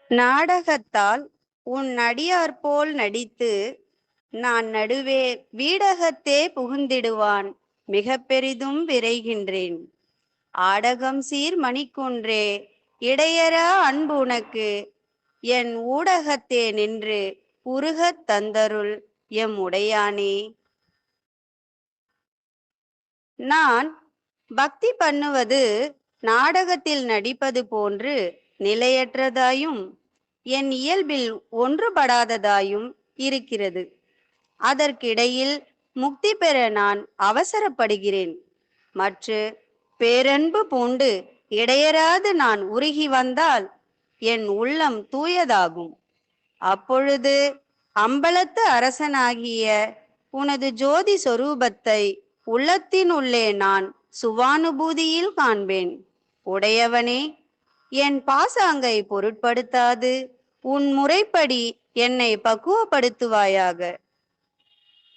நாடகத்தால் உன் அடியார் போல் நடித்து நான் நடுவே வீடகத்தே புகுந்திடுவான் மிக பெரிதும் விரைகின்றேன். ஆடகம் சீர் மணிக்குன்றே, இடையரா அன்பு உனக்கு என் ஊடகத்தே நின்று உருகத் தந்தருள் எம் உடையானே. நான் பக்தி பண்ணுவது நாடகத்தில் நடிப்பது போன்று நிலையற்றதாயும் என் இயல்பில் ஒன்றுபடாததாயும் இருக்கிறது. அதற்கிடையில் முக்தி பெற நான் அவசரப்படுகிறேன். மற்ற பேரன்பு பூண்டு இடையராது நான் உருகி வந்தால் என் உள்ளம் தூயதாகும். அப்பொழுது அம்பலத்து அரசனாகிய உனது ஜோதி சொரூபத்தை உள்ளத்தினுள்ளே நான் சுவானுபூதியில் காண்பேன். உடையவனே, என் பாசாங்கை பொருட்படுத்தாது உன் முறைப்படி என்னை பக்குவப்படுத்துவாயாக.